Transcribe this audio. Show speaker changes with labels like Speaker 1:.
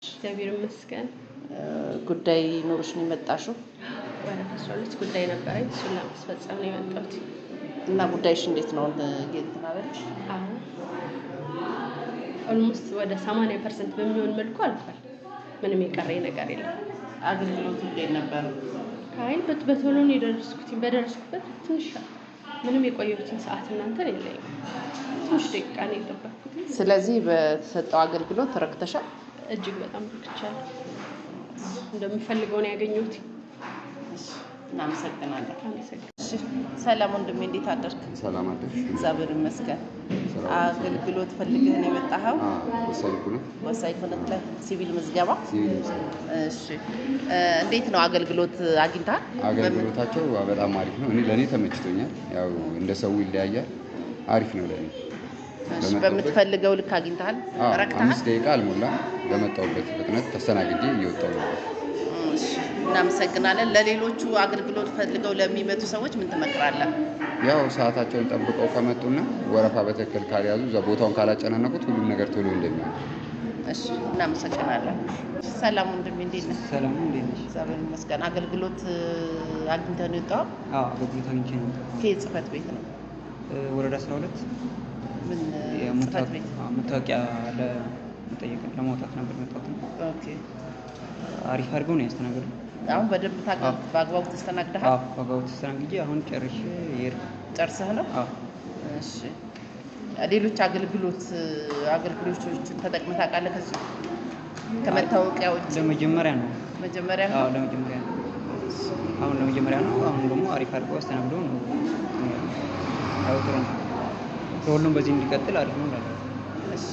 Speaker 1: እግዚአብሔር ይመስገን።
Speaker 2: ጉዳይ ኖሮሽ ነው የመጣሽው?
Speaker 1: ወደ 12 ጉዳይ ነበረኝ እሱን ለማስፈጸም ነው የመጣሁት።
Speaker 2: እና ጉዳይሽ እንዴት ነው እንትን አለሽ?
Speaker 1: አዎ ኦልሞስት ወደ 80% በሚሆን መልኩ አልፏል። ምንም የቀረኝ ነገር የለም።
Speaker 2: አገልግሎቱ እንዴት ነበር?
Speaker 1: አይ በቶሎ ነው የደረስኩት። በደረስኩበት ትንሽ ምንም የቆየሁትን ሰዓት እናንተን የለኝም። ትንሽ ደቂቃ ነው የጠበቅኩት።
Speaker 2: ስለዚህ በተሰጠው አገልግሎት ረክተሻል?
Speaker 1: እጅግ በጣም ረክቻለሁ። እንደምፈልገው ነው ያገኘሁት።
Speaker 2: እናመሰግናለን።
Speaker 1: አመሰግናለሁ።
Speaker 2: ሰላም ወንድሜ፣ እንዴት አደርክ?
Speaker 3: ሰላም አደርሽ?
Speaker 2: እግዚአብሔር ይመስገን። አገልግሎት ፈልገህ ነው የመጣኸው? ወሳኝ ኩነት ለሲቪል ምዝገባ። እሺ፣ እንዴት ነው አገልግሎት አግኝተሃል?
Speaker 3: አገልግሎታቸው በጣም አሪፍ ነው። ለእኔ ተመችቶኛል። ያው እንደ ሰው ይለያያል። አሪፍ ነው ለእኔ።
Speaker 2: በምትፈልገው ልክ አግኝተሃል? ረክተሃል?
Speaker 3: 5 ደቂቃ አልሞላም። በመጣሁበት ፍጥነት ተስተናግጄ እየወጣሁ ነበር።
Speaker 2: እናመሰግናለን። ለሌሎቹ አገልግሎት ፈልገው ለሚመጡ ሰዎች ምን ትመክራለህ?
Speaker 3: ያው ሰዓታቸውን ጠብቀው ከመጡና ወረፋ በትክክል ካልያዙ ቦታውን ካላጨናነቁት ሁሉም ነገር ቶሎ እንደሚሆን።
Speaker 2: እሺ፣ እናመሰግናለን። ሰላም ወንድሜ፣ እንዴት ነህ?
Speaker 4: ሰላም ነው። እንዴት ነሽ?
Speaker 2: እግዚአብሔር ይመስገን። አገልግሎት አግኝተህ ነው የወጣኸው?
Speaker 4: አዎ፣ አገልግሎት አግኝቼ ነው የወጣሁት።
Speaker 2: ከየት ጽህፈት ቤት ነው?
Speaker 4: ወረዳ 12
Speaker 2: ምን ጽህፈት ቤት?
Speaker 4: መታወቂያ ለመጠየቅ ለማውጣት ነበር የመጣሁት።
Speaker 2: ኦኬ።
Speaker 4: አሪፍ አድርገው ነው ያስተናገዱ።
Speaker 2: አሁን በደንብ በአግባቡ ተስተናግደሃል?
Speaker 4: አዎ፣ በአግባቡ ተስተናግጄ አሁን ጨርሼ እየሄድኩ።
Speaker 2: ጨርሰህ ነው?
Speaker 4: አዎ።
Speaker 2: እሺ። ሌሎች አገልግሎቶችን ተጠቅመህ ታውቃለህ? ከዚህ ከመታወቂያ ውጭ?
Speaker 4: ለመጀመሪያ ነው።
Speaker 2: መጀመሪያ ነው?
Speaker 4: አዎ፣ ለመጀመሪያ ነው። አሁን ለመጀመሪያ ነው። አሁን ደግሞ አሪፍ አድርገው አስተናግደው ነው። አዎ፣ ጥሩ ነው። ሁሉም በዚህ እንዲቀጥል አሪፍ ነው እላለሁ።
Speaker 2: እሺ።